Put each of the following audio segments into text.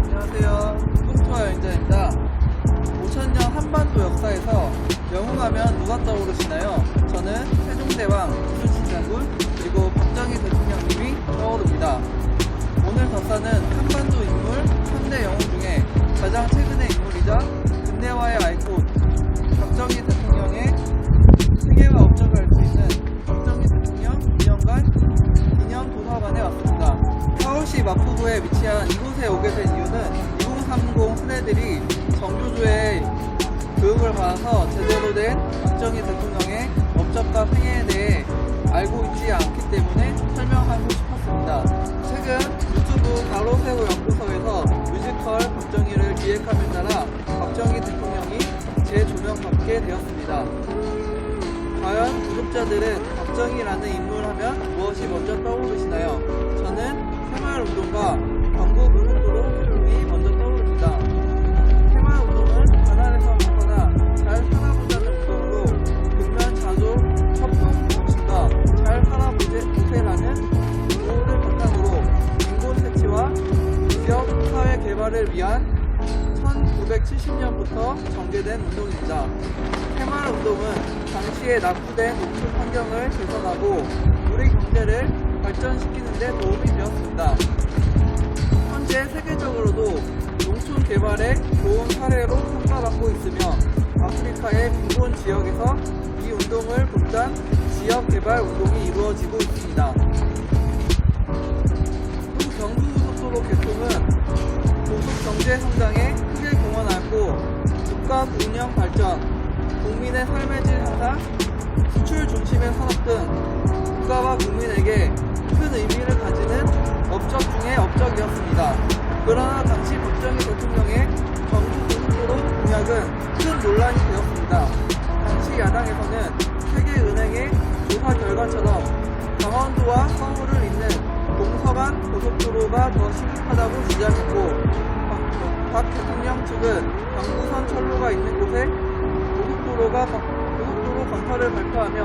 안녕하세요. 북투와 여행자입니다. 5000년 한반도 역사에서 영웅하면 누가 떠오르시나요? 저는 세종대왕, 우주치장군, 그리고 박정희 대통령님이 떠오릅니다. 오늘 덧사는 한반도 인물 3대 영웅 중에 가장 최근의 인물이자 근대화의 아이콘 박정희 대통령의 생애와 업적을 알 수 있는 박정희 대통령 기념관 기념도서관에 왔습니다. 서울시 마포구에 위치한 이곳에 오게 된 이유는 2030 세대들이 정교조의 교육을 받아서 제대로 된 박정희 대통령의 업적과 생애에 대해 알고 있지 않기 때문에 설명하고 싶었습니다. 최근 유튜브 가로세로 연구소에서 뮤지컬 박정희를 기획함에 따라 박정희 대통령이 재조명받게 되었습니다. 과연 구독자들은 박정희라는 인물 하면 무엇이 먼저 떠오르시나요? 저는 새마을운동과 광고고속도로 개통이 먼저 떠오릅니다. 새마을운동은 가난에서 벗어나 잘 살아보자는 목적으로 근면 자조, 협동 정신과 잘 살아보세라는 구호를 바탕으로 인구 채취와 지역 사회 개발을 위한 1970년부터 전개된 운동입니다. 새마을운동은 당시에 낙후된 농촌 환경을 개선하고 우리 경제를 발전시키는 데 도움이 되었습니다. 현재 세계적으로도 농촌 개발의 좋은 사례로 평가받고 있으며 아프리카의 빈곤 지역에서 이 운동을 돕던 지역 개발 운동이 이루어지고 있습니다. 또 경부고속도로 개통은 고속 경제 성장에 크게 공헌하고 국가 운영 발전, 국민의 삶의 질 향상, 수출 중심의 산업 등 국가와 국민에게 큰 의미를 가지는 업적 중의 업적이었습니다. 그러나 당시 박정희 대통령의 경부고속도로 공약은 큰 논란이 되었습니다. 당시 야당에서는 세계은행의 조사 결과처럼 강원도와 서울을 잇는 동서간 고속도로가 더 시급하다고 주장했고 박 대통령 측은 경부선 철로가 있는 곳에 고속도로 건설을 발표하며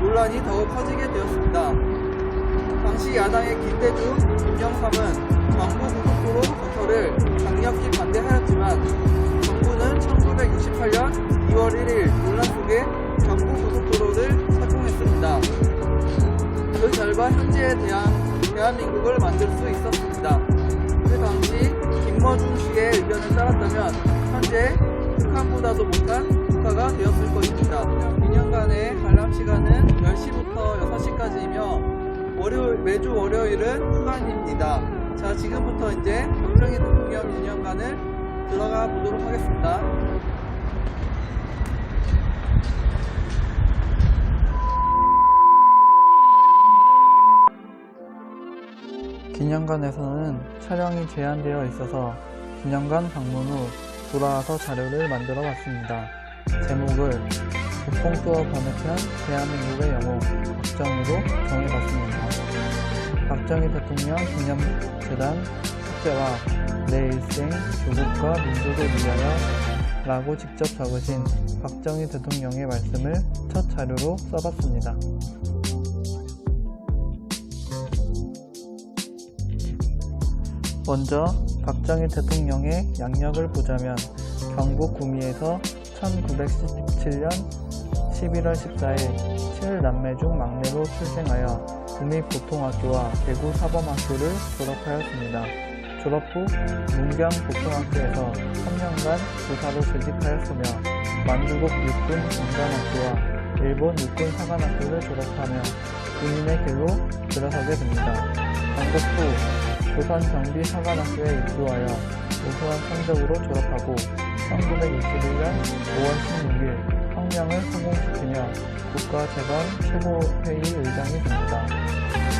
논란이 더욱 커지게 되었습니다. 당시 야당의 김대중, 김영삼은 경부고속도로 건설을 강력히 반대하였지만 정부는 1968년 2월 1일 논란 속에 경부고속도로를 착공했습니다. 그 결과 현재의 대한민국을 만들 수 있었습니다. 그 당시 김머중 씨의 의견을 따랐다면 현재 북한보다도 못한 국가가 되었을 것입니다. 2년간의 관람 시간은 10시부터 6시까지이며 매주 월요일은 휴관입니다. 자, 지금부터 이제 박정희 대통령 기념관을 들어가 보도록 하겠습니다. 기념관에서는 촬영이 제한되어 있어서 기념관 방문 후 돌아와서 자료를 만들어 봤습니다. 제목을 북봉투어 번외편 대한민국의 영웅 박정희로 정해봤습니다. 박정희 대통령 기념재단 축제와 내 일생 조국과 민족을 위하여 라고 직접 적으신 박정희 대통령의 말씀을 첫 자료로 써봤습니다. 먼저 박정희 대통령의 양력을 보자면 경북 구미에서 1917년 11월 14일 7남매 중 막내로 출생하여 구미보통학교와 대구사범학교를 졸업하였습니다. 졸업 후 문경보통학교에서 3년간 교사로 재직하였으며 만주국 육군공단학교와 일본 육군사관학교를 졸업하며 군인의 길로 들어서게 됩니다. 건국 후 조선경비사관학교에 입교하여 우수한 성적으로 졸업하고 1961년 5월 16일 혁명을 성공시키며 국가재건 최고회의 의장이 됩니다.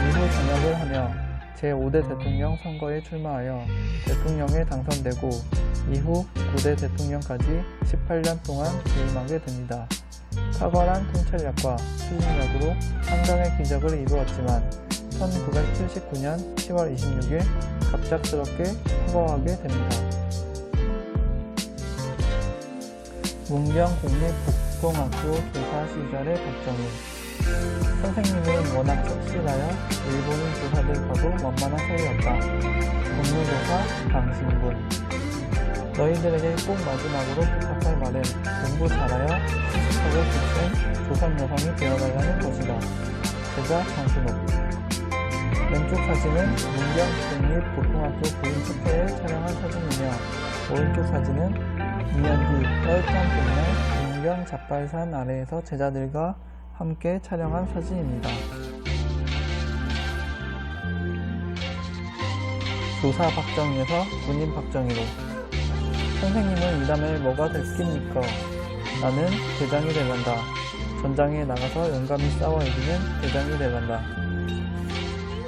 이후 전역을 하며 제5대 대통령 선거에 출마하여 대통령에 당선되고 이후 9대 대통령까지 18년 동안 재임하게 됩니다. 탁월한 통찰력과 추진력으로 상당의 기적을 이루었지만 1979년 10월 26일 갑작스럽게 사고하게 됩니다. 문경국립보통학교 교사 시절의 박정희 선생님은 워낙 착실하여 일본인 교사들과도 원만한 사이였다. 공무교사 강신군 너희들에게 꼭 마지막으로 부탁할 말은 공부 잘하여 씩씩하고 곱센 조선 여성이 되어달라는 것이다. 제자 장순옥. 왼쪽 사진은 문경 국립고등학교 부인 축제에 촬영한 사진이며 오른쪽 사진은 2년 뒤 따뜻한 봄날 문경 잡발산 아래에서 제자들과 함께 촬영한 사진입니다. 조사 박정희에서 군인 박정희로. 선생님은 이 다음에 뭐가 됐겠습니까? 나는 대장이 될란다. 전장에 나가서 용감히 싸워 이기는 대장이 될란다.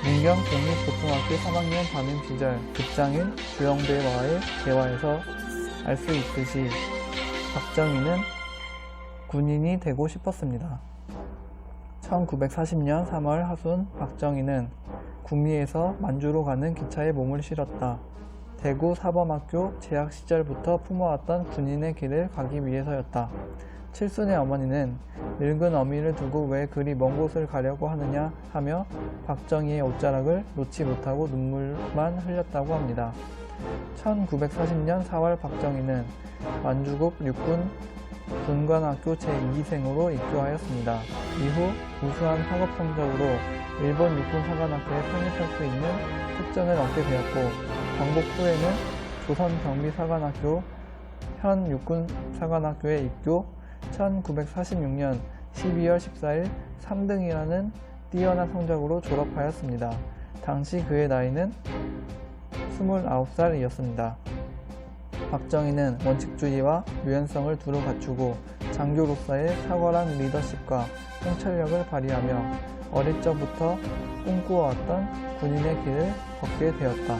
문경 국립고등학교 3학년 담임 시절 급장인 주영배와의 대화에서 알 수 있듯이 박정희는 군인이 되고 싶었습니다. 1940년 3월 하순 박정희는 구미에서 만주로 가는 기차에 몸을 실었다. 대구 사범학교 재학 시절부터 품어왔던 군인의 길을 가기 위해서였다. 칠순의 어머니는 늙은 어미를 두고 왜 그리 먼 곳을 가려고 하느냐 하며 박정희의 옷자락을 놓지 못하고 눈물만 흘렸다고 합니다. 1940년 4월 박정희는 만주국 육군 군관학교 제2기생으로 입교하였습니다. 이후 우수한 학업 성적으로 일본 육군사관학교에 편입할 수 있는 특전을 얻게 되었고 광복 후에는 조선경비사관학교 현 육군사관학교에 입교, 1946년 12월 14일 3등이라는 뛰어난 성적으로 졸업하였습니다. 당시 그의 나이는 29살이었습니다. 박정희는 원칙주의와 유연성을 두루 갖추고 장교로서의 탁월한 리더십과 통찰력을 발휘하며 어릴 적부터 꿈꾸어왔던 군인의 길을 걷게 되었다.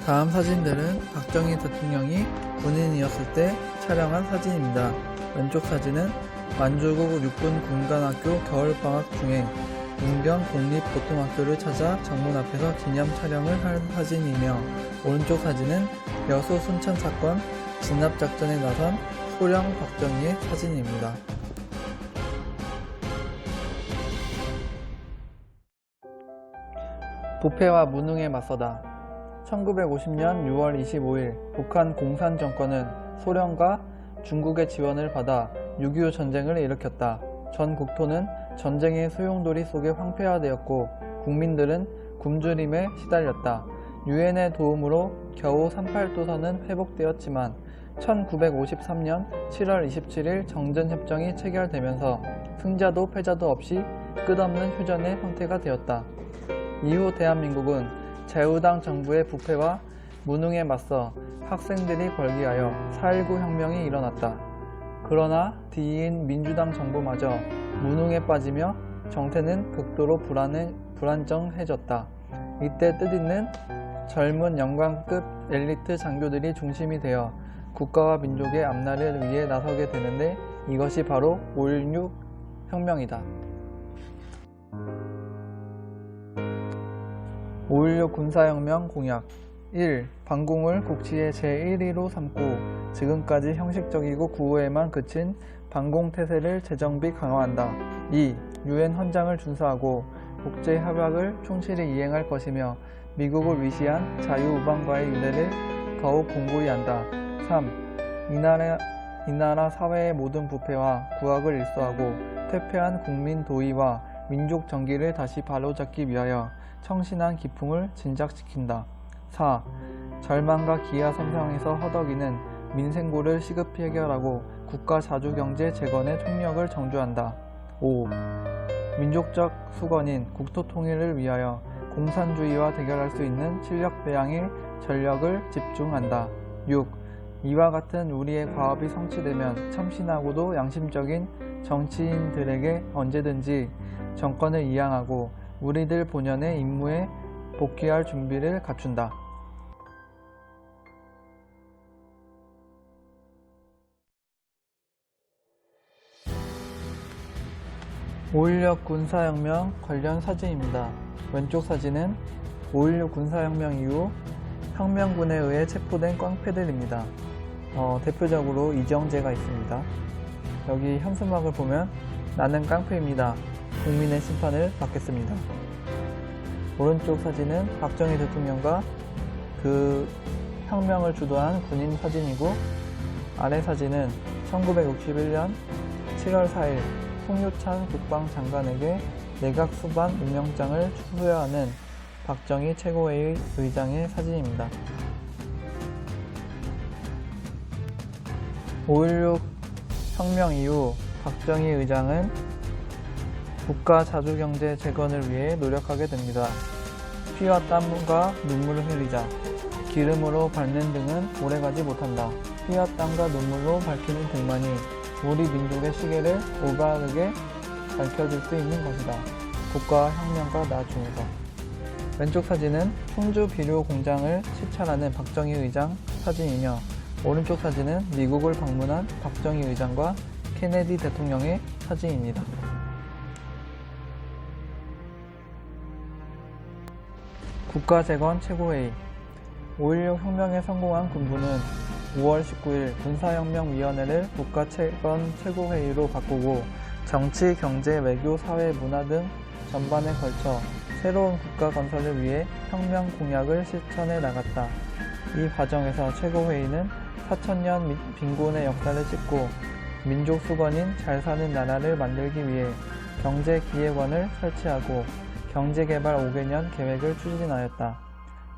다음 사진들은 박정희 대통령이 군인이었을 때 촬영한 사진입니다. 왼쪽 사진은 만주국 육군 군관학교 겨울방학 중에 문경 공립고등학교를 찾아 정문 앞에서 기념 촬영을 한 사진이며 오른쪽 사진은 여수 순천 사건 진압작전에 나선 소령 박정희의 사진입니다. 부패와 무능에 맞서다. 1950년 6월 25일 북한 공산정권은 소련과 중국의 지원을 받아 6.25 전쟁을 일으켰다. 전 국토는 전쟁의 소용돌이 속에 황폐화되었고 국민들은 굶주림에 시달렸다. 유엔의 도움으로 겨우 38도선은 회복되었지만 1953년 7월 27일 정전협정이 체결되면서 승자도 패자도 없이 끝없는 휴전의 형태가 되었다. 이후 대한민국은 자유당 정부의 부패와 무능에 맞서 학생들이 벌기하여 4.19 혁명이 일어났다. 그러나 뒤인 민주당 정부마저 무능에 빠지며 정태는 극도로 불안정해졌다. 이때 뜻있는 젊은 영광급 엘리트 장교들이 중심이 되어 국가와 민족의 앞날을 위해 나서게 되는데 이것이 바로 5.16 혁명이다. 5.16 군사혁명 공약 1. 반공을 국치의 제1위로 삼고 지금까지 형식적이고 구호에만 그친 반공태세를 재정비 강화한다. 2. 유엔 헌장을 준수하고 국제협약을 충실히 이행할 것이며 미국을 위시한 자유우방과의 유대를 더욱 공고히 한다. 3. 이 나라 사회의 모든 부패와 구악을 일소하고 퇴폐한 국민 도의와 민족 정기를 다시 바로잡기 위하여 청신한 기풍을 진작시킨다. 4. 절망과 기아 선상에서 허덕이는 민생고를 시급히 해결하고 국가 자주경제 재건의 총력을 정주한다. 5. 민족적 수건인 국토통일을 위하여 공산주의와 대결할 수 있는 실력배양에 전력을 집중한다. 6. 이와 같은 우리의 과업이 성취되면 참신하고도 양심적인 정치인들에게 언제든지 정권을 이양하고 우리들 본연의 임무에 복귀할 준비를 갖춘다. 5.16 군사혁명 관련 사진입니다. 왼쪽 사진은 5.16 군사혁명 이후 혁명군에 의해 체포된 깡패들입니다. 대표적으로 이정재가 있습니다. 여기 현수막을 보면 나는 깡패입니다. 국민의 심판을 받겠습니다. 오른쪽 사진은 박정희 대통령과 그 혁명을 주도한 군인 사진이고, 아래 사진은 1961년 7월 4일 송유찬 국방장관에게 내각 수반 임명장을 수여하는 박정희 최고회의 의장의 사진입니다. 5.16 혁명 이후 박정희 의장은 국가 자주경제 재건을 위해 노력하게 됩니다. 피와 땀과 눈물을 흘리자 기름으로 밟는 등은 오래가지 못한다. 피와 땀과 눈물로 밝히는 등만이 우리 민족의 시계를 올바르게 밝혀줄 수 있는 것이다. 국가 혁명가 나 중에서. 왼쪽 사진은 충주 비료 공장을 시찰하는 박정희 의장 사진이며, 오른쪽 사진은 미국을 방문한 박정희 의장과 케네디 대통령의 사진입니다. 국가재건 최고회의. 5.16 혁명에 성공한 군부는 5월 19일 군사혁명위원회를 국가재건 최고회의로 바꾸고 정치, 경제, 외교, 사회, 문화 등 전반에 걸쳐 새로운 국가 건설을 위해 혁명 공약을 실천해 나갔다. 이 과정에서 최고회의는 4,000년 빈곤의 역사를 찍고 민족 수건인 잘 사는 나라를 만들기 위해 경제기획원을 설치하고 경제개발 5개년 계획을 추진하였다.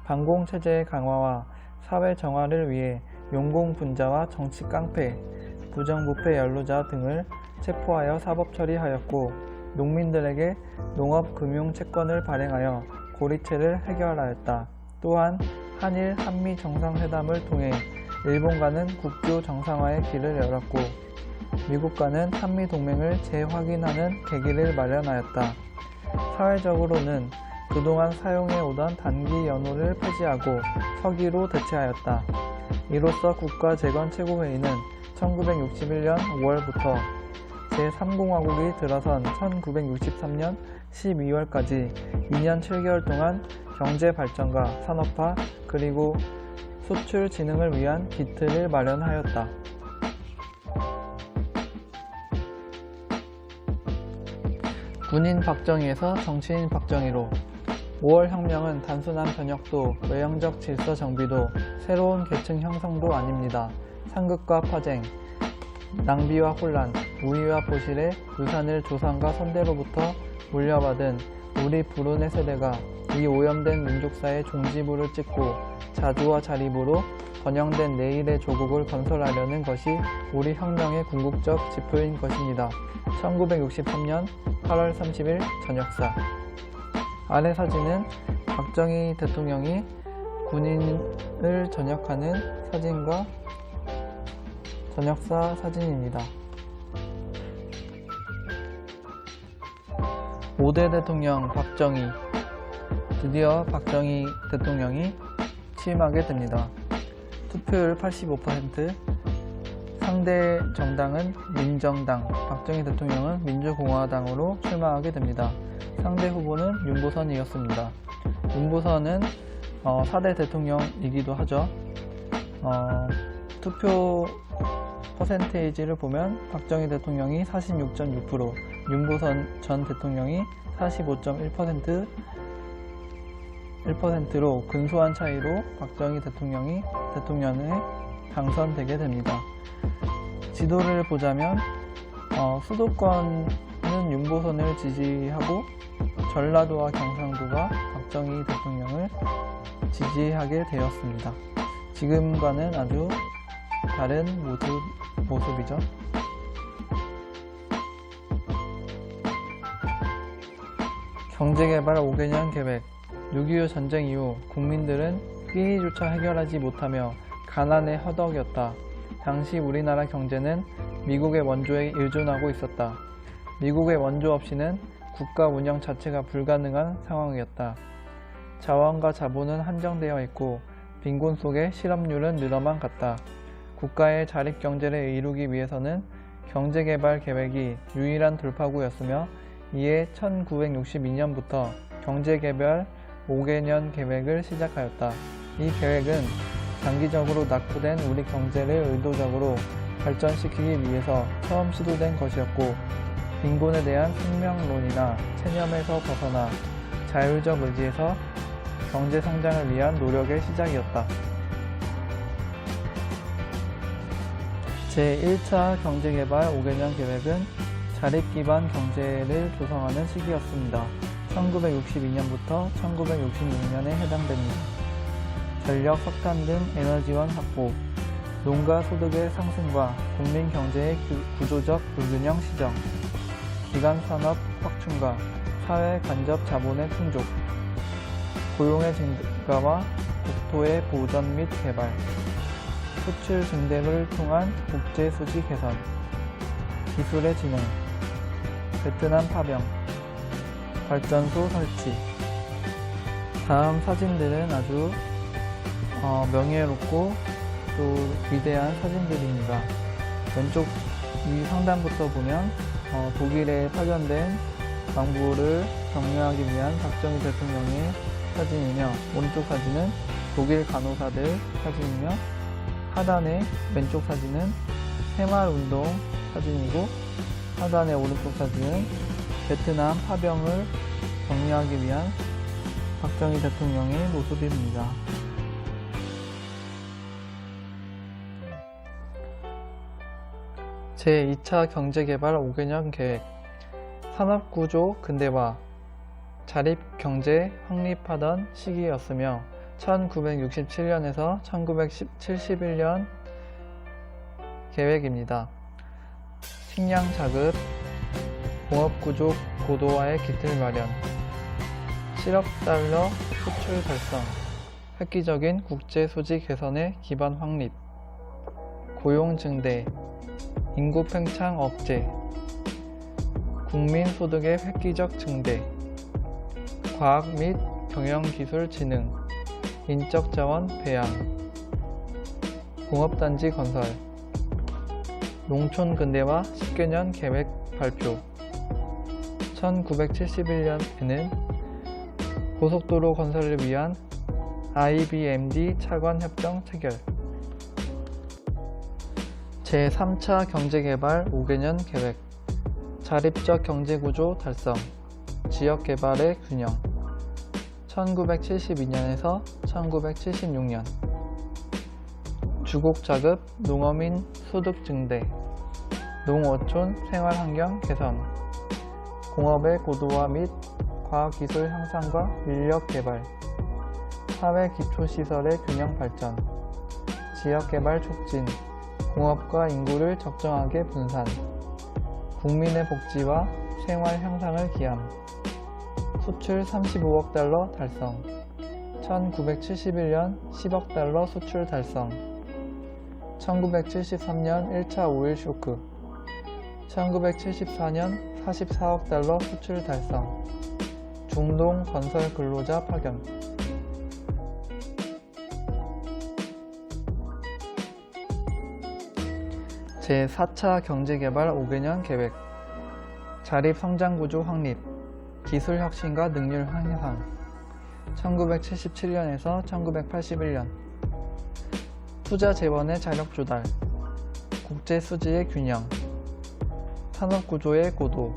반공체제의 강화와 사회 정화를 위해 용공분자와 정치 깡패, 부정부패 연루자 등을 체포하여 사법 처리하였고, 농민들에게 농업금융 채권을 발행하여 고리채를 해결하였다. 또한 한일 한미 정상회담을 통해 일본과는 국교 정상화의 길을 열었고, 미국과는 한미 동맹을 재확인하는 계기를 마련하였다. 사회적으로는 그동안 사용해 오던 단기 연호를 폐지하고 서기로 대체하였다. 이로써 국가재건 최고회의는 1961년 5월부터 제3공화국이 들어선 1963년 12월까지 2년 7개월 동안 경제 발전과 산업화 그리고 수출 진흥을 위한 기틀을 마련하였다. 군인 박정희에서 정치인 박정희로. 5월 혁명은 단순한 변혁도 외형적 질서 정비도 새로운 계층 형성도 아닙니다. 상급과 파쟁, 낭비와 혼란, 우위와 보실의 유산을 조상과 선대로부터 물려받은 우리 불운의 세대가 이 오염된 민족사의 종지부를 찍고 자주와 자립으로 번영된 내일의 조국을 건설하려는 것이 우리 혁명의 궁극적 지표인 것입니다. 1963년 8월 30일 전역사. 아래 사진은 박정희 대통령이 군인을 전역하는 사진과 전역사 사진입니다. 5대 대통령 박정희. 드디어 박정희 대통령이 취임하게 됩니다. 투표율 85%, 상대 정당은 민정당, 박정희 대통령은 민주공화당으로 출마하게 됩니다. 상대 후보는 윤보선이었습니다. 윤보선은 4대 대통령이기도 하죠. 투표 퍼센테이지를 보면 박정희 대통령이 46.6%, 윤보선 전 대통령이 45.1%로 근소한 차이로 박정희 대통령에 당선되게 됩니다. 지도를 보자면 수도권은 윤보선을 지지하고 전라도와 경상도가 박정희 대통령을 지지하게 되었습니다. 지금과는 아주 다른 모습이죠. 경제개발 5개년 계획. 6.25 전쟁 이후 국민들은 끼니조차 해결하지 못하며 가난에 허덕였다. 당시 우리나라 경제는 미국의 원조에 의존하고 있었다. 미국의 원조 없이는 국가 운영 자체가 불가능한 상황이었다. 자원과 자본은 한정되어 있고 빈곤 속에 실업률은 늘어만 갔다. 국가의 자립경제를 이루기 위해서는 경제개발 계획이 유일한 돌파구였으며, 이에 1962년부터 경제개발 5개년 계획을 시작하였다. 이 계획은 장기적으로 낙후된 우리 경제를 의도적으로 발전시키기 위해서 처음 시도된 것이었고, 빈곤에 대한 생명론이나 체념에서 벗어나 자율적 의지에서 경제 성장을 위한 노력의 시작이었다. 제1차 경제개발 5개년 계획은 자립기반 경제를 조성하는 시기였습니다. 1962년부터 1966년에 해당됩니다. 전력, 석탄 등 에너지원 확보, 농가 소득의 상승과 국민 경제의 구조적 불균형 시정, 기간 산업 확충과 사회 간접 자본의 충족, 고용의 증가와 국토의 보전 및 개발, 수출 증대를 통한 국제 수지 개선, 기술의 진행, 베트남 파병, 발전소 설치. 다음 사진들은 아주 명예롭고 또 위대한 사진들입니다. 왼쪽 이 상단부터 보면 독일에 파견된 광부를 격려하기 위한 박정희 대통령의 사진이며, 오른쪽 사진은 독일 간호사들 사진이며, 하단의 왼쪽 사진은 새마을운동 사진이고, 하단의 오른쪽 사진은 베트남 파병을 격려하기 위한 박정희 대통령의 모습입니다. 제2차 경제개발 5개년 계획, 산업구조 근대화, 자립경제 확립하던 시기였으며 1967년에서 1971년 계획입니다. 식량 자급, 공업구조 고도화의 기틀 마련, 7억 달러 수출 달성, 획기적인 국제수지 개선의 기반 확립, 고용 증대, 인구 팽창 억제, 국민 소득의 획기적 증대, 과학 및 경영기술 진흥, 인적 자원 배양, 공업단지 건설, 농촌 근대화 10개년 계획 발표. 1971년에는 고속도로 건설을 위한 IBMD 차관 협정 체결. 제3차 경제개발 5개년 계획, 자립적 경제구조 달성, 지역개발의 균형. 1972년에서 1976년 주곡자급 농어민 소득 증대, 농어촌 생활환경 개선, 공업의 고도화 및 과학기술 향상과 인력 개발, 사회 기초시설의 균형 발전, 지역개발 촉진, 공업과 인구를 적정하게 분산, 국민의 복지와 생활 향상을 기함, 수출 35억 달러 달성, 1971년 10억 달러 수출 달성, 1973년 1차 오일 쇼크, 1974년 44억 달러 수출 달성, 중동 건설 근로자 파견. 제4차 경제개발 5개년 계획, 자립성장구조 확립, 기술혁신과 능률 향상. 1977년에서 1981년 투자재원의 자력조달, 국제수지의 균형, 산업구조의 고도,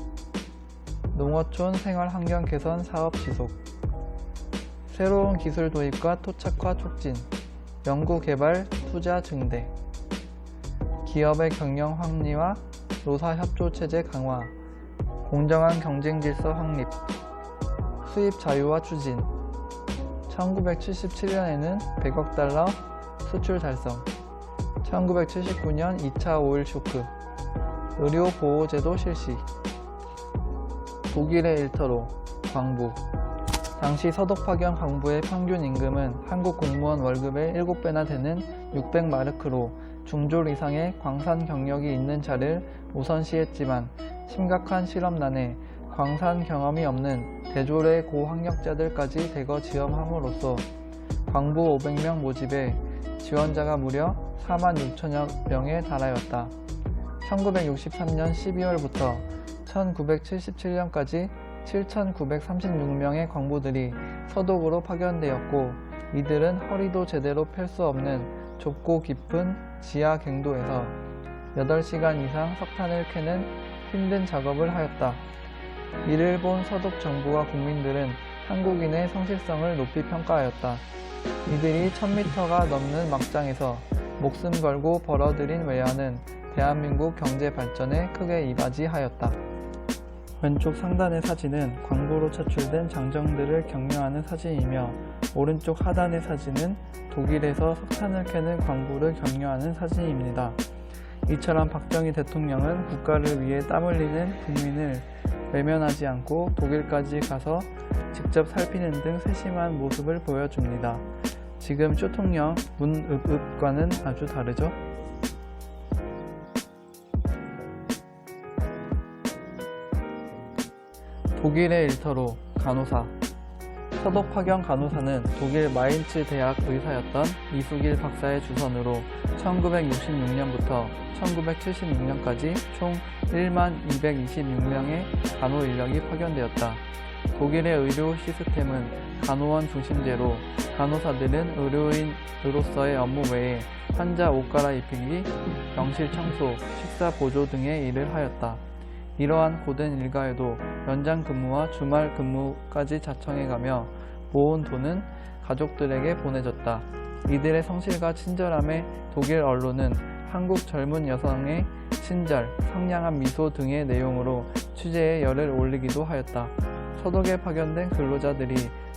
농어촌 생활환경 개선 사업 지속, 새로운 기술 도입과 토착화 촉진, 연구개발 투자 증대, 기업의 경영 확리와 노사협조체제 강화, 공정한 경쟁질서 확립, 수입 자유화 추진. 1977년에는 100억 달러 수출 달성, 1979년 2차 오일 쇼크, 의료보호제도 실시, 독일의 일터로 광부. 당시 서독파견 광부의 평균 임금은 한국 공무원 월급의 7배나 되는 600마르크로 중졸 이상의 광산 경력이 있는 자를 우선시했지만, 심각한 실업난에 광산 경험이 없는 대졸의 고학력자들까지 대거 지원함으로써 광부 500명 모집에 지원자가 무려 46,000여 명에 달하였다. 1963년 12월부터 1977년까지 7,936명의 광부들이 서독으로 파견되었고, 이들은 허리도 제대로 펼 수 없는 좁고 깊은 지하 갱도에서 8시간 이상 석탄을 캐는 힘든 작업을 하였다. 이를 본 서독 정부와 국민들은 한국인의 성실성을 높이 평가하였다. 이들이 1000m가 넘는 막장에서 목숨 걸고 벌어들인 외화는 대한민국 경제 발전에 크게 이바지하였다. 왼쪽 상단의 사진은 광부로 차출된 장정들을 격려하는 사진이며 오른쪽 하단의 사진은 독일에서 석탄을 캐는 광부를 격려하는 사진입니다. 이처럼 박정희 대통령은 국가를 위해 땀 흘리는 국민을 외면하지 않고 독일까지 가서 직접 살피는 등 세심한 모습을 보여줍니다. 지금 쇼통령 문읍읍과는 아주 다르죠? 독일의 일터로 간호사. 서독 파견 간호사는 독일 마인츠 대학 의사였던 이수길 박사의 주선으로 1966년부터 1976년까지 총 1226명의 간호 인력이 파견되었다. 독일의 의료 시스템은 간호원 중심제로 간호사들은 의료인으로서의 업무 외에 환자 옷 갈아입히기, 병실 청소, 식사 보조 등의 일을 하였다. 이러한 고된 일가에도 연장 근무와 주말 근무까지 자청해가며 모은 돈은 가족들에게 보내줬다. 이들의 성실과 친절함에 독일 언론은 한국 젊은 여성의 친절, 상냥한 미소 등의 내용으로 취재에 열을 올리기도 하였다. 서독에 파견된 근로자들이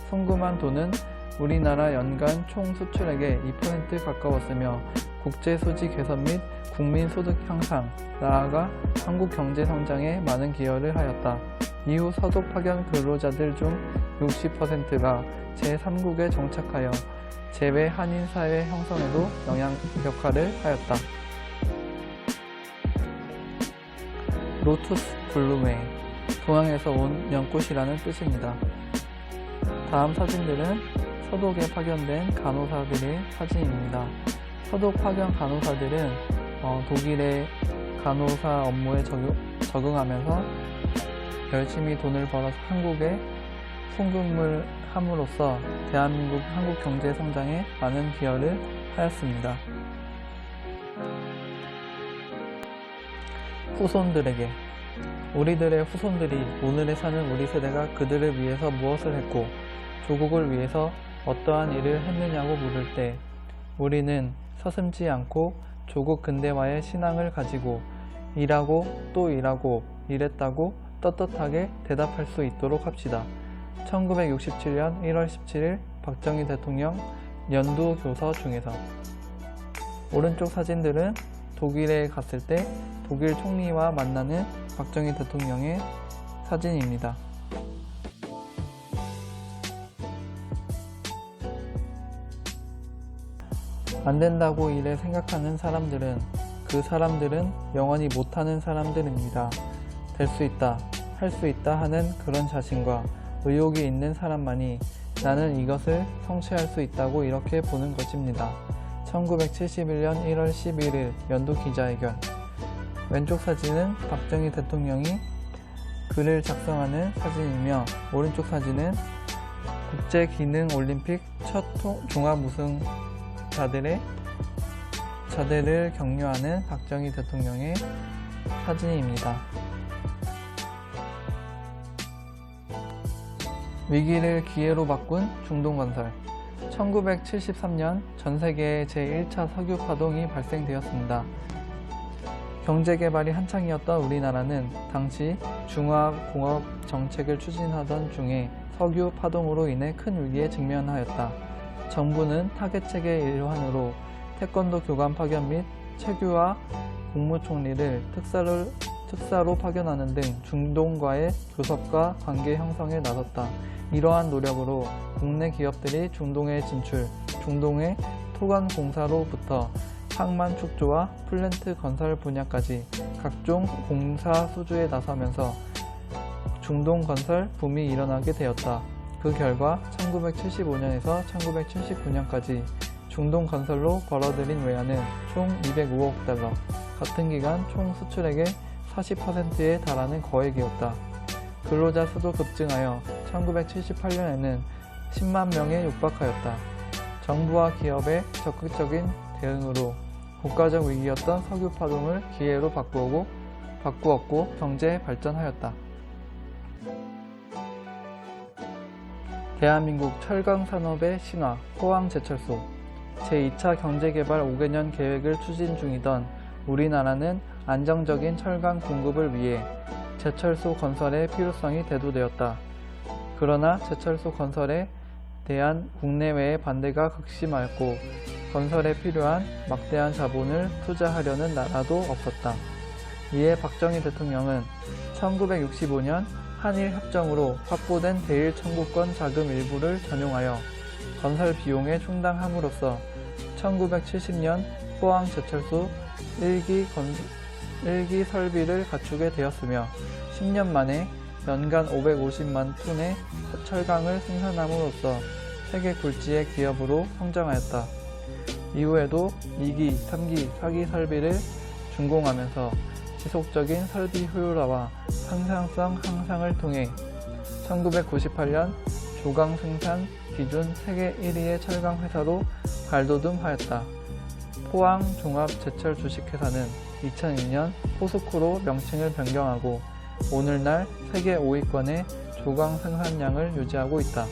송금한 돈은 우리나라 연간 총 수출액의 2% 가까웠으며 국제 수지 개선 및 국민 소득 향상, 나아가 한국 경제 성장에 많은 기여를 하였다. 이후 서독 파견 근로자들 중 60%가 제3국에 정착하여 재외 한인 사회 형성에도 역할을 하였다. 로투스 블루메, 동양에서 온 연꽃이라는 뜻입니다. 다음 사진들은 서독에 파견된 간호사들의 사진입니다. 서독 파견 간호사들은 독일의 간호사 업무에 적응하면서 열심히 돈을 벌어서 한국에 송금을 함으로써 대한민국 한국 경제 성장에 많은 기여를 하였습니다. 후손들에게, 우리들의 후손들이 오늘에 사는 우리 세대가 그들을 위해서 무엇을 했고 조국을 위해서 어떠한 일을 했느냐고 물을 때 우리는 서슴지 않고 조국 근대화의 신앙을 가지고 일하고 또 일하고 일했다고 떳떳하게 대답할 수 있도록 합시다. 1967년 1월 17일 박정희 대통령 연두교서 중에서. 오른쪽 사진들은 독일에 갔을 때 독일 총리와 만나는 박정희 대통령의 사진입니다. 안 된다고 일에 생각하는 사람들은 그 사람들은 영원히 못하는 사람들입니다. 될 수 있다, 할 수 있다 하는 그런 자신과 의욕이 있는 사람만이 나는 이것을 성취할 수 있다고 이렇게 보는 것입니다. 1971년 1월 11일 연도 기자회견. 왼쪽 사진은 박정희 대통령이 글을 작성하는 사진이며 오른쪽 사진은 국제기능올림픽 첫 종합 우승자들을 격려하는 박정희 대통령의 사진입니다. 위기를 기회로 바꾼 중동건설. 1973년 전세계에 제1차 석유 파동이 발생되었습니다. 경제개발이 한창이었던 우리나라는 당시 중화공업 정책을 추진하던 중에 석유 파동으로 인해 큰 위기에 직면하였다. 정부는 타겟책의 일환으로 태권도 교관 파견 및 최규하 국무총리를 특사로 파견하는 등 중동과의 교섭과 관계 형성에 나섰다. 이러한 노력으로 국내 기업들이 중동에 진출, 중동의 토강 공사로부터 항만 축조와 플랜트 건설 분야까지 각종 공사 수주에 나서면서 중동 건설 붐이 일어나게 되었다. 그 결과 1975년에서 1979년까지 중동 건설로 벌어들인 외화는 총 205억 달러, 같은 기간 총 수출액의 40%에 달하는 거액이었다. 근로자 수도 급증하여 1978년에는 10만 명에 육박하였다. 정부와 기업의 적극적인 대응으로 국가적 위기였던 석유 파동을 기회로 바꾸었고 경제 발전하였다. 대한민국 철강 산업의 신화, 포항제철소. 제2차 경제개발 5개년 계획을 추진 중이던 우리나라는 안정적인 철강 공급을 위해 제철소 건설의 필요성이 대두되었다. 그러나 제철소 건설에 대한 국내외의 반대가 극심하였고 건설에 필요한 막대한 자본을 투자하려는 나라도 없었다. 이에 박정희 대통령은 1965년 한일 협정으로 확보된 대일 청구권 자금 일부를 전용하여 건설 비용에 충당함으로써 1970년 포항 제철소 1기 설비를 갖추게 되었으며 10년 만에 연간 550만 톤의 철강을 생산함으로써 세계 굴지의 기업으로 성장하였다. 이후에도 2기, 3기, 4기 설비를 준공하면서 지속적인 설비 효율화와 상상성 향상을 통해 1998년 조강 생산 기준 세계 1위의 철강 회사로 발돋움하였다. 포항 종합 제철 주식회사는 2002년 포스코로 명칭을 변경하고 오늘날 세계 5위권의 조강 생산량을 유지하고 있다.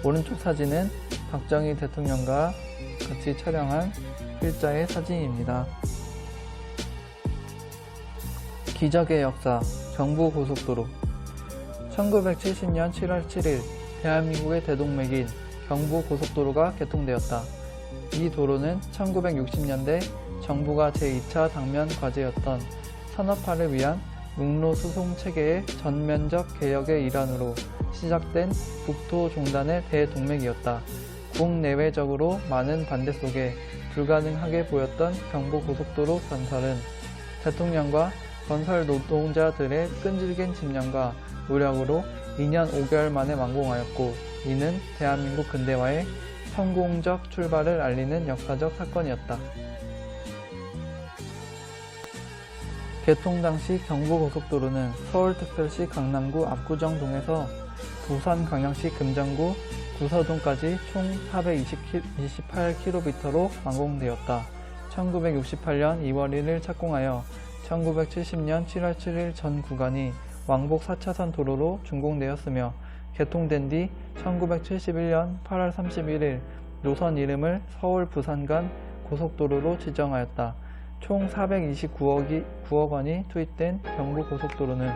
오른쪽 사진은 박정희 대통령과 같이 촬영한 일자의 사진입니다. 기적의 역사, 경부고속도로. 1970년 7월 7일 대한민국의 대동맥인 경부고속도로가 개통되었다. 이 도로는 1960년대 정부가 제2차 당면 과제였던 산업화를 위한陸路수송 체계의 전면적 개혁의 일환으로 시작된 국토 종단의 대동맥이었다. 국내외적으로 많은 반대 속에 불가능하게 보였던 경부고속도로 건설은 대통령과 건설 노동자들의 끈질긴 집념과 노력으로 2년 5개월 만에 완공하였고 이는 대한민국 근대화의 성공적 출발을 알리는 역사적 사건이었다. 개통 당시 경부고속도로는 서울특별시 강남구 압구정동에서 부산광역시 금정구 구서동까지 총 428km로 완공되었다. 1968년 2월 1일 착공하여 1970년 7월 7일 전 구간이 왕복 4차선 도로로 준공되었으며 개통된 뒤 1971년 8월 31일 노선 이름을 서울 부산 간 고속도로로 지정하였다. 총 429억 원이 투입된 경부고속도로는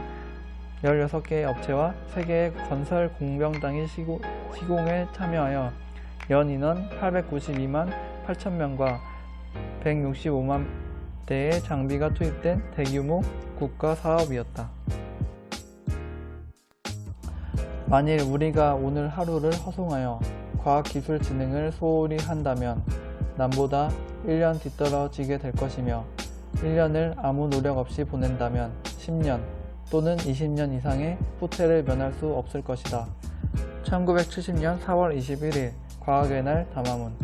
16개의 업체와 3개의 건설 공병당이 시공에 참여하여 연 인원 892만 8천 명과 165만 대의 장비가 투입된 대규모 국가 사업이었다. 만일 우리가 오늘 하루를 허송하여 과학기술진흥을 소홀히 한다면 남보다 1년 뒤떨어지게 될 것이며 1년을 아무 노력 없이 보낸다면 10년 또는 20년 이상의 후퇴를 면할 수 없을 것이다. 1970년 4월 21일 과학의 날 담화문.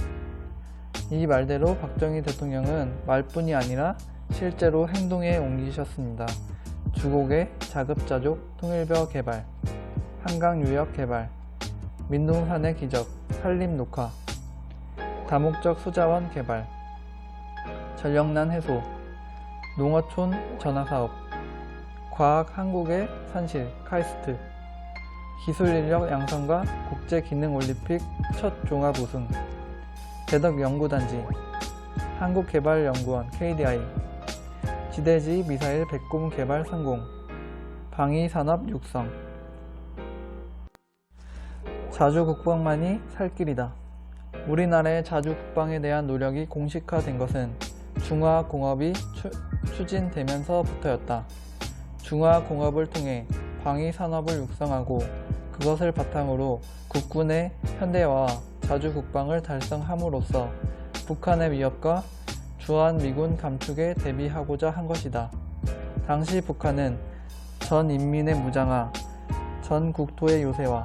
이 말대로 박정희 대통령은 말뿐이 아니라 실제로 행동에 옮기셨습니다. 주곡의 자급자족 통일벼 개발, 한강유역 개발, 민둥산의 기적, 산림녹화, 다목적 수자원 개발, 전력난 해소, 농어촌 전화사업, 과학 한국의 산실, 카이스트, 기술인력 양성과 국제기능올림픽 첫 종합 우승, 대덕연구단지, 한국개발연구원 KDI, 지대지 미사일 백곰 개발 성공, 방위산업 육성. 자주국방만이 살 길이다. 우리나라의 자주국방에 대한 노력이 공식화된 것은 중화공업이 추진되면서부터였다. 중화공업을 통해 방위산업을 육성하고 그것을 바탕으로 국군의 현대화와 자주국방을 달성함으로써 북한의 위협과 주한미군 감축에 대비하고자 한 것이다. 당시 북한은 전 인민의 무장화, 전 국토의 요새화,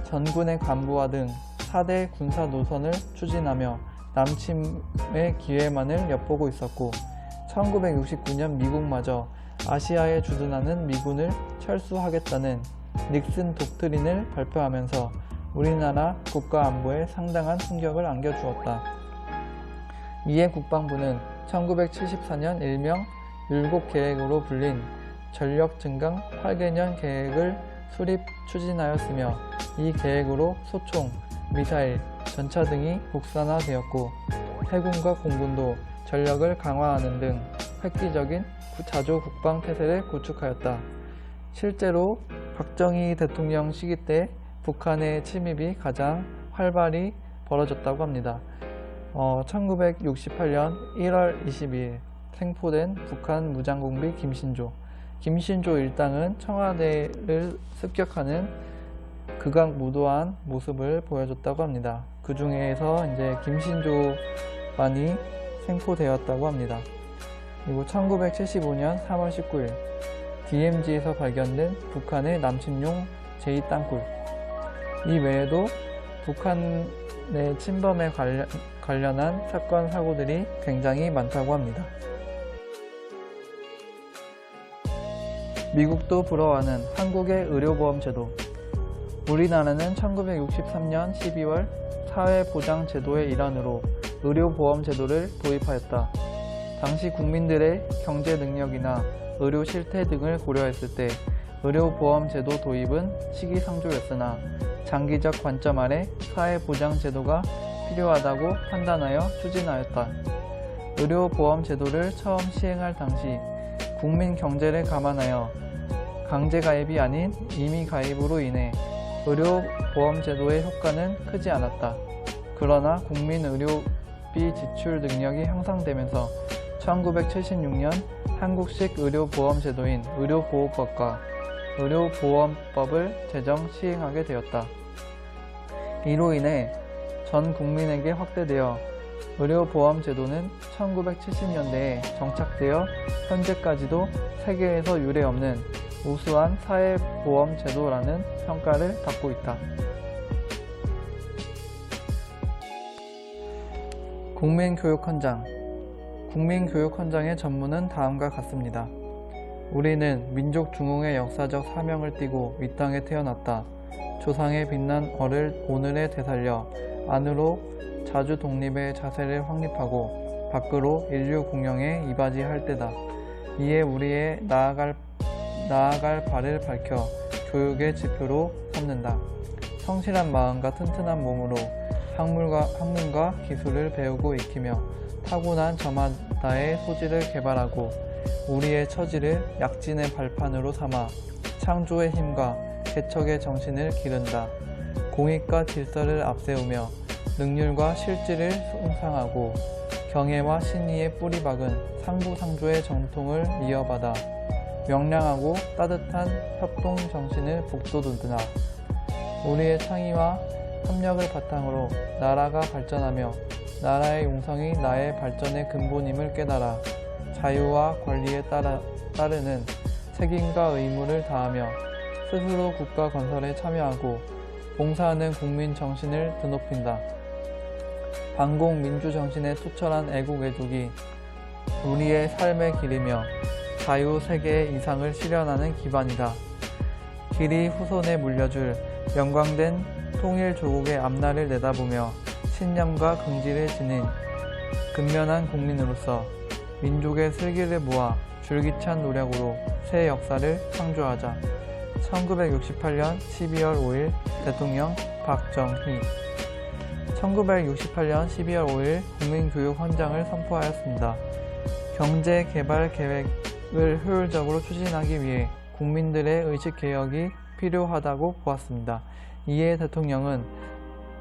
전군의 간부화 등 4대 군사 노선을 추진하며 남침의 기회만을 엿보고 있었고 1969년 미국마저 아시아에 주둔하는 미군을 철수하겠다는 닉슨 독트린을 발표하면서 우리나라 국가 안보에 상당한 충격을 안겨주었다. 이에 국방부는 1974년 일명 율곡계획으로 불린 전력 증강 8개년 계획을 수립 추진하였으며 이 계획으로 소총, 미사일, 전차 등이 국산화되었고 해군과 공군도 전력을 강화하는 등 획기적인 자주 국방태세를 구축하였다. 실제로 박정희 대통령 시기 때 북한의 침입이 가장 활발히 벌어졌다고 합니다. 1968년 1월 22일 생포된 북한 무장공비 김신조 일당은 청와대를 습격하는 극악무도한 모습을 보여줬다고 합니다. 그 중에서 이제 김신조반이 생포되었다고 합니다. 그리고 1975년 3월 19일 DMZ에서 발견된 북한의 남침용 제2땅굴. 이 외에도 북한의 침범에 관련한 사건, 사고들이 굉장히 많다고 합니다. 미국도 부러워하는 한국의 의료보험제도. 우리나라는 1963년 12월 사회보장제도의 일환으로 의료보험제도를 도입하였다. 당시 국민들의 경제 능력이나 의료 실태 등을 고려했을 때 의료보험제도 도입은 시기상조였으나 장기적 관점 아래 사회보장제도가 필요하다고 판단하여 추진하였다. 의료보험제도를 처음 시행할 당시 국민 경제를 감안하여 강제가입이 아닌 임의가입으로 인해 의료보험제도의 효과는 크지 않았다. 그러나 국민 의료비 지출 능력이 향상되면서 1976년 한국식 의료보험제도인 의료보호법과 의료보험법을 제정 시행하게 되었다. 이로 인해 전 국민에게 확대되어 의료보험제도는 1970년대에 정착되어 현재까지도 세계에서 유례없는 우수한 사회보험제도라는 평가를 받고 있다. 국민교육헌장. 국민교육헌장의 전문은 다음과 같습니다. 우리는 민족 중흥의 역사적 사명을 띠고 이 땅에 태어났다. 조상의 빛난 얼을 오늘에 되살려 안으로 자주 독립의 자세를 확립하고 밖으로 인류 공영에 이바지할 때다. 이에 우리의 나아갈 발을 밝혀 교육의 지표로 삼는다. 성실한 마음과 튼튼한 몸으로 학문과 기술을 배우고 익히며 타고난 저마다의 소질을 개발하고 우리의 처지를 약진의 발판으로 삼아 창조의 힘과 개척의 정신을 기른다. 공익과 질서를 앞세우며 능률과 실질을 숭상하고 경애와 신의의 뿌리박은 상부상조의 정통을 이어받아 명량하고 따뜻한 협동 정신을 북돋우느라 우리의 창의와 협력을 바탕으로 나라가 발전하며 나라의 용성이 나의 발전의 근본임을 깨달아 자유와 권리에 따르는 책임과 의무를 다하며 스스로 국가 건설에 참여하고 봉사하는 국민 정신을 드높인다. 반공 민주 정신의 투철한 애국 애족이 우리의 삶의 길이며 자유 세계의 이상을 실현하는 기반이다. 길이 후손에 물려줄 영광된 통일 조국의 앞날을 내다보며 신념과 긍지를 지닌 근면한 국민으로서 민족의 슬기를 모아 줄기찬 노력으로 새 역사를 창조하자. 1968년 12월 5일 대통령 박정희. 1968년 12월 5일 국민교육헌장을 선포하였습니다. 경제개발 계획을 효율적으로 추진하기 위해 국민들의 의식개혁이 필요하다고 보았습니다. 이에 대통령은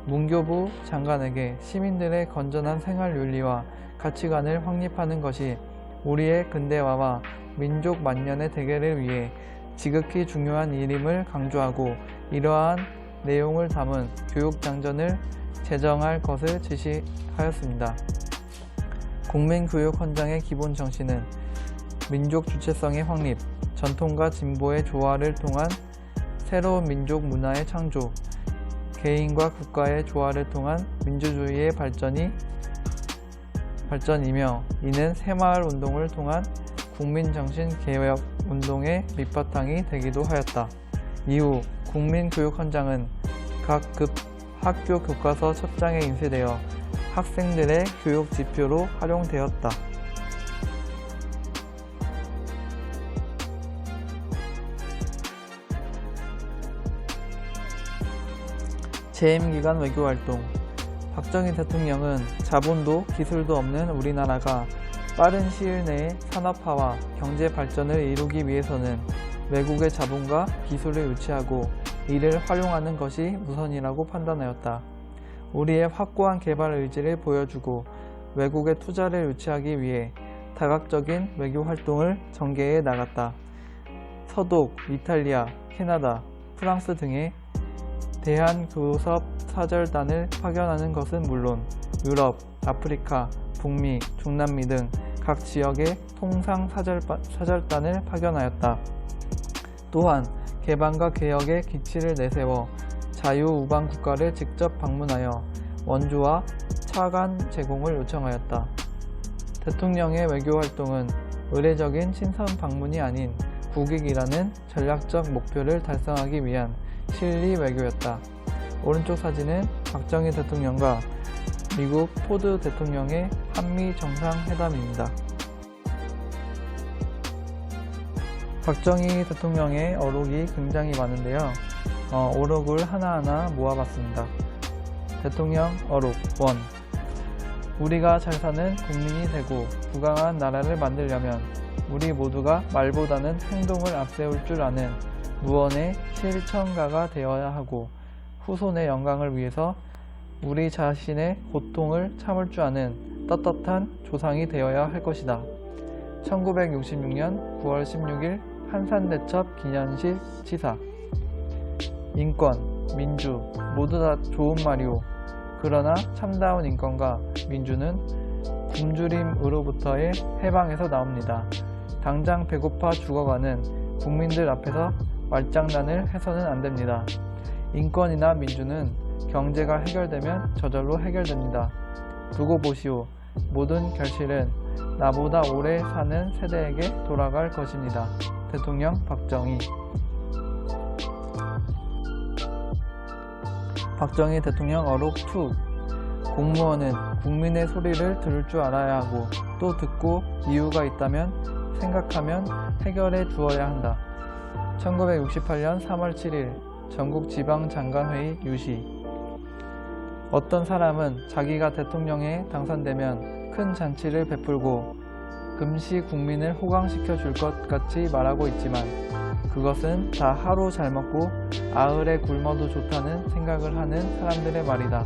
문교부 장관에게 시민들의 건전한 생활윤리와 가치관을 확립하는 것이 우리의 근대화와 민족 만년의 대계를 위해 지극히 중요한 일임을 강조하고 이러한 내용을 담은 교육장전을 제정할 것을 지시하였습니다. 국민교육헌장의 기본 정신은 민족 주체성의 확립, 전통과 진보의 조화를 통한 새로운 민족 문화의 창조, 개인과 국가의 조화를 통한 민주주의의 발전이며 이는 새마을 운동을 통한 국민정신 개혁 운동의 밑바탕이 되기도 하였다. 이후 국민교육헌장은 각급 학교 교과서 첫 장에 인쇄되어 학생들의 교육 지표로 활용되었다. 재임기간 외교활동. 박정희 대통령은 자본도 기술도 없는 우리나라가 빠른 시일 내에 산업화와 경제 발전을 이루기 위해서는 외국의 자본과 기술을 유치하고 이를 활용하는 것이 우선이라고 판단하였다. 우리의 확고한 개발 의지를 보여주고 외국의 투자를 유치하기 위해 다각적인 외교 활동을 전개해 나갔다. 서독, 이탈리아, 캐나다, 프랑스 등의 대한교섭 사절단을 파견하는 것은 물론 유럽, 아프리카, 북미, 중남미 등 각 지역의 통상 사절단을 파견하였다. 또한 개방과 개혁의 기치를 내세워 자유우방 국가를 직접 방문하여 원조와 차관 제공을 요청하였다. 대통령의 외교활동은 의례적인 친선 방문이 아닌 국익이라는 전략적 목표를 달성하기 위한 실리 외교였다. 오른쪽 사진은 박정희 대통령과 미국 포드 대통령의 한미 정상회담입니다. 박정희 대통령의 어록이 굉장히 많은데요. 어록을 하나하나 모아봤습니다. 대통령 어록 1. 우리가 잘 사는 국민이 되고 부강한 나라를 만들려면 우리 모두가 말보다는 행동을 앞세울 줄 아는 무언의 실천가가 되어야 하고 후손의 영광을 위해서 우리 자신의 고통을 참을 줄 아는 떳떳한 조상이 되어야 할 것이다. 1966년 9월 16일 한산대첩 기념식 치사. 인권, 민주 모두 다 좋은 말이오. 그러나 참다운 인권과 민주는 굶주림으로부터의 해방에서 나옵니다. 당장 배고파 죽어가는 국민들 앞에서 말장난을 해서는 안 됩니다. 인권이나 민주는 경제가 해결되면 저절로 해결됩니다. 두고 보시오. 모든 결실은 나보다 오래 사는 세대에게 돌아갈 것입니다. 대통령 박정희. 박정희 대통령 어록 2. 공무원은 국민의 소리를 들을 줄 알아야 하고 또 듣고 이유가 있다면 생각하면 해결해 주어야 한다. 1968년 3월 7일 전국지방장관회의 유시. 어떤 사람은 자기가 대통령에 당선되면 큰 잔치를 베풀고 금시 국민을 호강시켜 줄 것 같이 말하고 있지만 그것은 다 하루 잘 먹고 아흘에 굶어도 좋다는 생각을 하는 사람들의 말이다.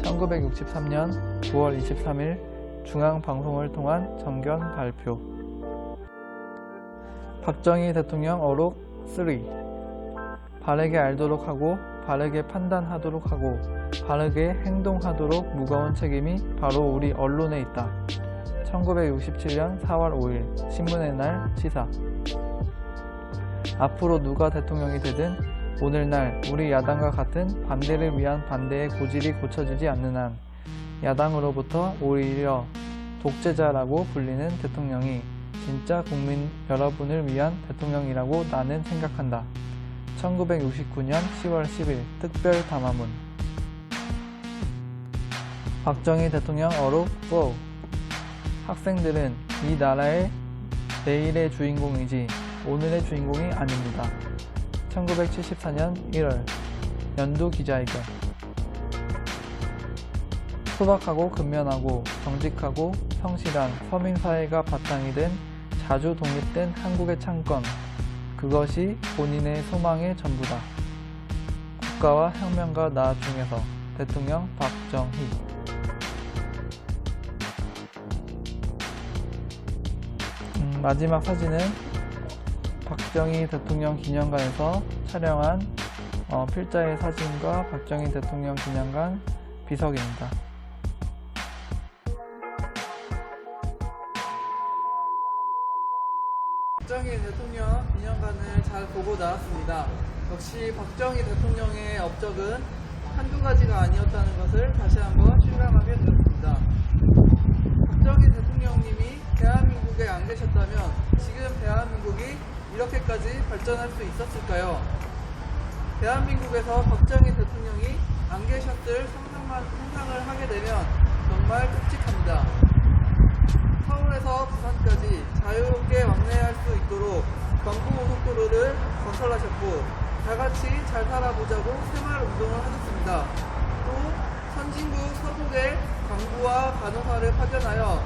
1963년 9월 23일 중앙방송을 통한 정견 발표. 박정희 대통령 어록 3. 바르게 알도록 하고 바르게 판단하도록 하고 바르게 행동하도록 무거운 책임이 바로 우리 언론에 있다. 1967년 4월 5일 신문의 날 치사. 앞으로 누가 대통령이 되든 오늘날 우리 야당과 같은 반대를 위한 반대의 고질이 고쳐지지 않는 한 야당으로부터 오히려 독재자라고 불리는 대통령이 진짜 국민 여러분을 위한 대통령이라고 나는 생각한다. 1969년 10월 10일 특별 담화문. 박정희 대통령 어록 4. 학생들은 이 나라의 내일의 주인공이지 오늘의 주인공이 아닙니다. 1974년 1월 연두 기자회견. 소박하고 근면하고 정직하고 성실한 서민사회가 바탕이 된 자주 독립된 한국의 창건, 그것이 본인의 소망의 전부다. 국가와 혁명가 나 중에서 대통령 박정희. 마지막 사진은 박정희 대통령 기념관에서 촬영한 필자의 사진과 박정희 대통령 기념관 비석입니다. 박정희 대통령 기념관을 잘 보고 나왔습니다. 역시 박정희 대통령의 업적은 한두 가지가 아니었다는 것을 다시 한번 실감하게 되었습니다. 박정희 대통령님이 대한민국에 안 계셨다면 지금 대한민국이 이렇게까지 발전할 수 있었을까요? 대한민국에서 박정희 대통령이 안 계셨을 상상을 하게 되면 정말 끔찍합니다. 서울에서 부산까지 자유롭게 왕래할 수 있도록 경부고속도로를 건설하셨고 다같이 잘 살아보자고 새마을운동을 하셨습니다. 또 선진국 서북에 강부와 간호사를 파견하여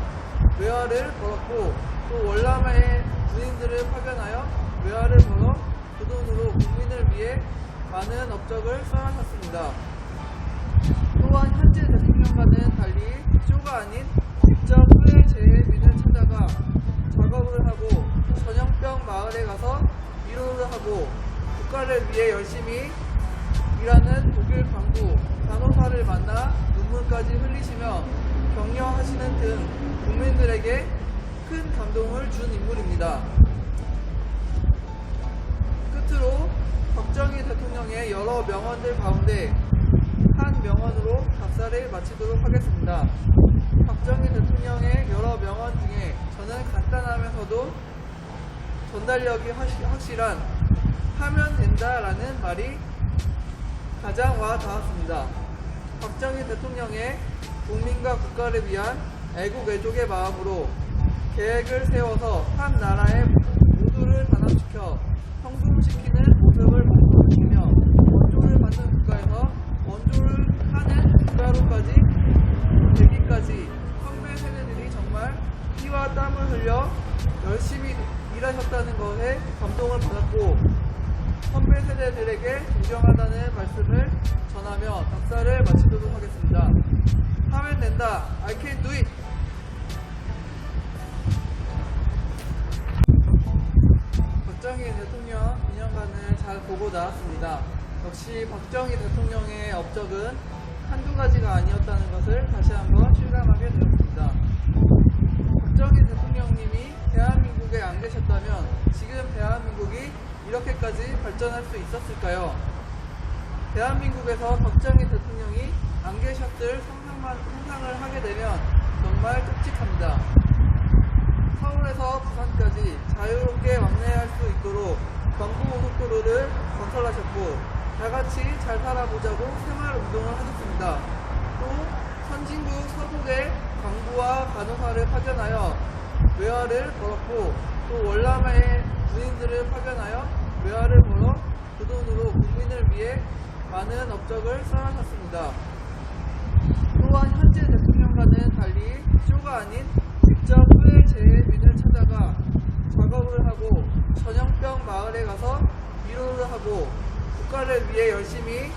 외화를 벌었고 또 월남에 군인들을 파견하여 외화를 벌어 그 돈으로 국민을 위해 많은 업적을 쌓아셨습니다. 또한 현재 대통령과는 달리 쇼가 아닌 직접 후에 재민을 찾아가 작업을 하고 전염병 마을에 가서 위로를 하고 국가를 위해 열심히 일하는 독일 광부 간호사를 만나 눈물까지 흘리시며 격려하시는 등 국민들에게 큰 감동을 준 인물입니다. 끝으로 박정희 대통령의 여러 명언들 가운데 한 명언으로 답사를 마치도록 하겠습니다. 박정희 대통령의 여러 명언 중에 저는 간단하면서도 전달력이 확실한 하면 된다라는 말이 가장 와 닿았습니다. 박정희 대통령의 국민과 국가를 위한 애국애족의 마음으로 계획을 세워서 한 나라의 모두를 단합시켜 성공시키는 모습을 보여주며 원조를 받는 국가에서 원조를 하는 국가로까지 되기까지 선배 세대들이 정말 피와 땀을 흘려 열심히 일하셨다는 것에 감동을 받았고 선배 세대들에게 존경하다는 말씀을 전하며 답사를 마치도록 하겠습니다. 하면 된다. I can do it. 박정희 대통령 기념관을 잘 보고 나왔습니다. 역시 박정희 대통령의 업적은 한두 가지가 아니었다는 것을 다시 한번 실감하게 되었습니다. 박정희 대통령님이 대한민국에 안 계셨다면 지금 대한민국이 이렇게까지 발전할 수 있었을까요? 대한민국에서 박정희 대통령이 안 계셨을 상상을 하게 되면 정말 끔찍합니다. 서울에서 부산까지 자유롭게 왕래할 수 있도록 경부고속도로를 건설하셨고 다같이 잘 살아보자고 새마을운동을 하셨습니다. 또 선진국 서북에 강부와 간호사를 파견하여 외화를 벌었고 또 월남에 군인들을 파견하여 외화를 벌어 그 돈으로 국민을 위해 많은 업적을 쌓아셨습니다. 또한 현재 대통령과는 달리 쇼가 아닌 직접 후에 재민을 찾아가 작업을 하고 전염병 마을에 가서 위로를 하고 국가를 위해 열심히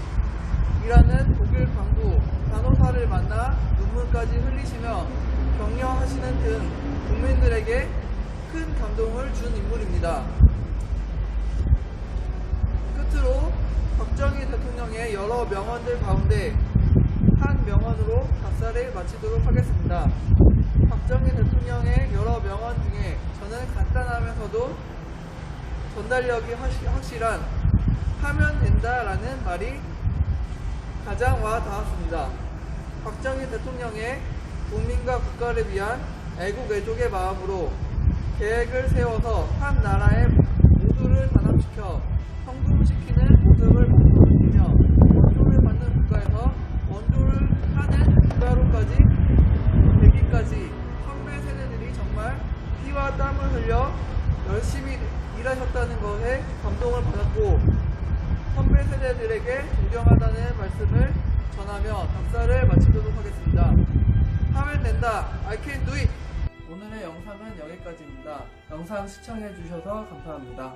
일하는 독일 광부 간호사를 만나 눈물까지 흘리시며 격려하시는 등 국민들에게 큰 감동을 준 인물입니다. 끝으로 박정희 대통령의 여러 명언들 가운데 한 명언으로 답사를 마치도록 하겠습니다. 박정희 대통령의 여러 명언 중에 저는 간단하면서도 전달력이 확실한 하면 된다라는 말이 가장 와 닿았습니다. 박정희 대통령의 국민과 국가를 위한 애국애족의 마음으로 계획을 세워서 한 나라의 모두를 단합시켜 성공시키는 모습을 보여주며 원조를 받는 국가에서 원조를 하는 국가로까지 되기까지 선배 세대들이 정말 피와 땀을 흘려 열심히 일하셨다는 것에 감동을 받았고 선배 세대들에게 존경하다는 말씀을 전하며 답사를 마치도록 하겠습니다. 하면 된다. I can do it. 오늘의 영상은 여기까지입니다. 영상 시청해 주셔서 감사합니다.